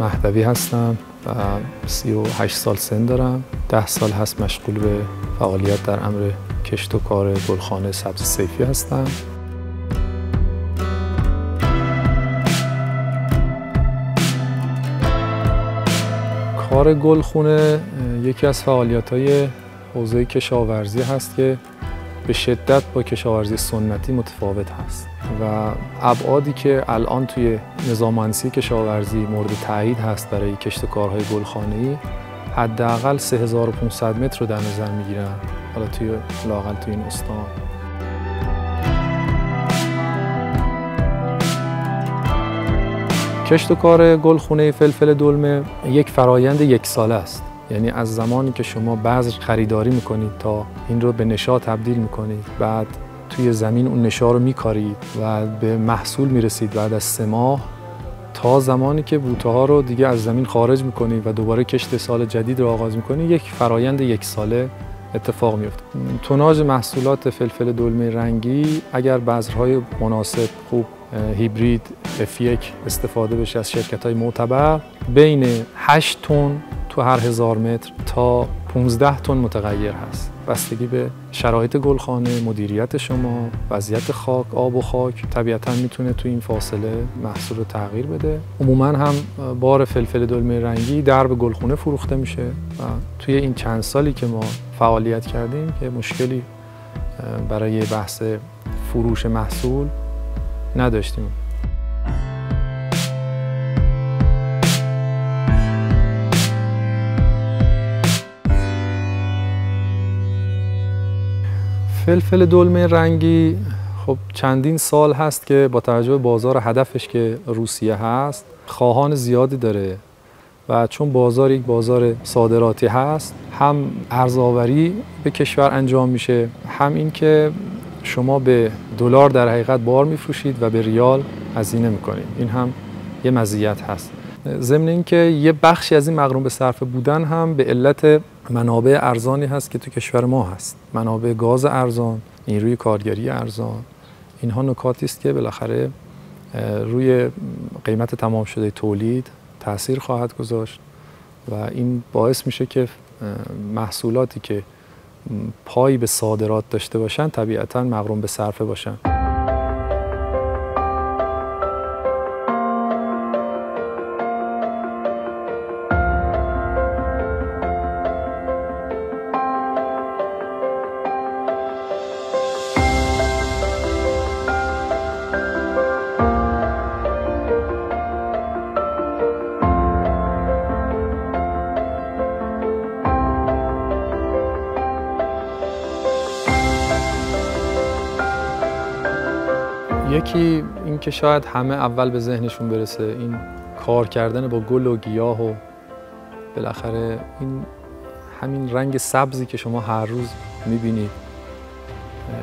مهدوی هستم و 38 سال سن دارم. 10 سال هست مشغول به فعالیت در امر کشت و کار گلخانه سبز صیفی هستم. کار گلخونه یکی از فعالیت‌های حوزه کشاورزی هست که به شدت با کشاورزی سنتی متفاوت هست و ابعادی که الان توی نظام مهندسی کشاورزی مورد تایید هست برای کشت و کارهای گلخانه‌ای حداقل 3500 متر رو در نظر می‌گیرن، حالا لااقل توی این استان. کشت و کار گلخونه فلفل دلمه یک فرایند یک ساله است. یعنی از زمانی که شما بذر خریداری میکنید تا این رو به نشا تبدیل میکنید، بعد توی زمین اون نشا رو میکارید و به محصول میرسید بعد از 3 ماه، تا زمانی که بوته ها رو دیگه از زمین خارج میکنید و دوباره کشت سال جدید رو آغاز میکنید، یک فرایند یک ساله اتفاق میفته. توناژ محصولات فلفل دلمه رنگی اگر بذرهای مناسب خوب هیبرید F1 استفاده بشه از شرکت‌های معتبر، بین 8 تن تو هر 1000 متر تا 15 تن متغیر هست. بستگی به شرایط گلخانه، مدیریت شما، وضعیت خاک، آب و خاک طبیعتاً میتونه تو این فاصله محصول رو تغییر بده. عموماً هم بار فلفل دلمه رنگی درب گلخونه فروخته میشه و توی این چند سالی که ما فعالیت کردیم که مشکلی برای بحث فروش محصول نداشتیم. فلفل دلمه رنگی خب چندین سال هست که با توجه به بازار هدفش که روسیه هست خواهان زیادی داره و چون بازار یک بازار صادراتی هست، هم ارزآوری به کشور انجام میشه، هم این که شما به دلار در حقیقت بار میفروشید و به ریال هزینه میکنید. این هم یه مزیت هست. ضمن اینکه یه بخشی از این مغروم به صرفه بودن هم به علت منابع ارزانی هست که تو کشور ما هست. منابع گاز ارزان، نیروی کارگری ارزان، اینها نکاتی است که بالاخره روی قیمت تمام شده تولید تأثیر خواهد گذاشت و این باعث میشه که محصولاتی که پایی به صادرات داشته باشن طبیعتاً مغروم به صرفه باشن. یکی این که شاید همه اول به ذهنشون برسه این کار کردن با گل و گیاه و بالاخره این همین رنگ سبزی که شما هر روز میبینید،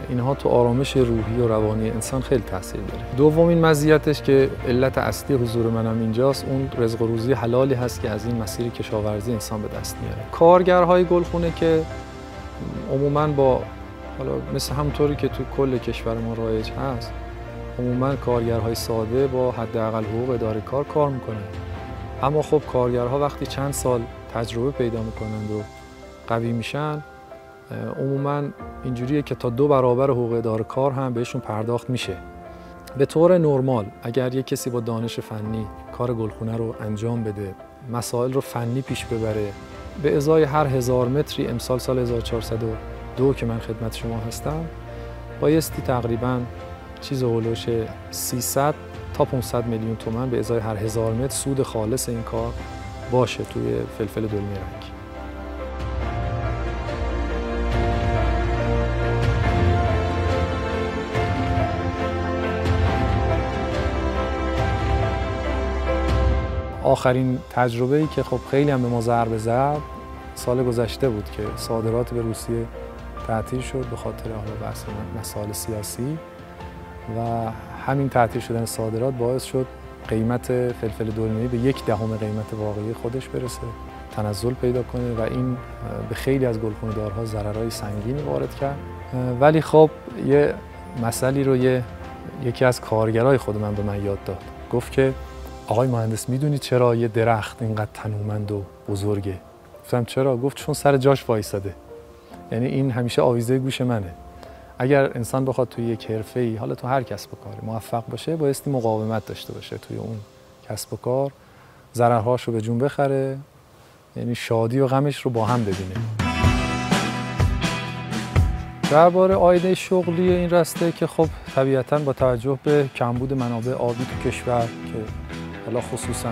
اینها تو آرامش روحی و روانی انسان خیلی تاثیر داره. دومین مزیتش که علت اصلی حضور منم اینجاست، اون رزق و روزی حلالی هست که از این مسیر کشاورزی انسان به دست میاره. کارگرهای گلخونه که عموماً با حالا مثل همطوری که تو کل کشور ما رایج هست، عموماً کارگرهای ساده با حداقل حقوق اداره کار میکنن. اما خب کارگرها وقتی چند سال تجربه پیدا میکنند و قوی میشن، عموماً اینجوریه که تا 2 برابر حقوق اداره کار هم بهشون پرداخت میشه. به طور نرمال اگر یک کسی با دانش فنی کار گلخونه رو انجام بده، مسائل رو فنی پیش ببره، به ازای هر 1000 متری امسال سال 1402 که من خدمت شما هستم، بایستی تقریباً چیز هولوش 300 تا 500 میلیون تومان به ازای هر 1000 متر سود خالص این کار باشه توی فلفل دلمه رنگی. آخرین تجربه‌ای که خب خیلی هم به ما ضربه زد سال گذشته بود که صادرات به روسیه تعطیل شد به خاطر حالا بحث مسائل سیاسی و همین تعطیل شدن صادرات باعث شد قیمت فلفل دلمه‌ای به 1/10 قیمت واقعی خودش برسه، تنزل پیدا کنه و این به خیلی از گلخونه‌دارها ضررهای سنگینی وارد کرد. ولی خب یه مسئله رو یکی از کارگرای خود من به من یاد داد. گفت که آقای مهندس میدونید چرا یه درخت اینقدر تنومند و بزرگه؟ گفتم چرا؟ گفت چون سر جاش وایساده. یعنی این همیشه آویزه گوش منه. اگر انسان بخواد توی یک حرفه‌ای، حالا تو هر کسب و کاری موفق باشه، بایستی مقاومت داشته باشه توی اون کسب و کار، ضررهاش رو به جون بخره، یعنی شادی و غمش رو با هم ببینه. درباره عایده شغلی این راسته که خب طبیعتاً با توجه به کمبود منابع آبی تو کشور که حالا خصوصاً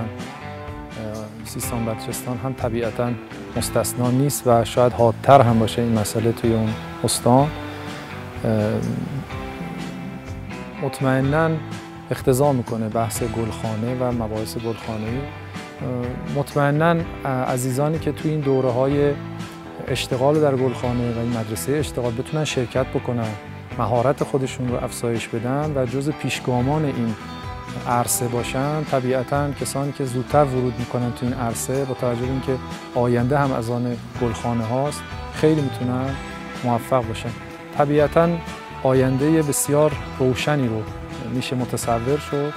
سیستان بلوچستان هم طبیعتاً مستثنا نیست و شاید حادتر هم باشه این مسئله توی اون استان، مطمئناً اقتضا میکنه بحث گلخانه و مباحث گلخانه‌ای. مطمئناً عزیزانی که توی این دوره‌های اشتغال در گلخانه و این مدرسه اشتغال بتونن شرکت بکنن، مهارت خودشون رو افزایش بدن و جز پیشگامان این عرصه باشن، طبیعتاً کسانی که زودتر ورود میکنن تو این عرصه با توجه به اینکه آینده هم از آن گلخانه هاست خیلی میتونن موفق باشن. طبیعتاً آینده بسیار روشنی رو میشه متصور شد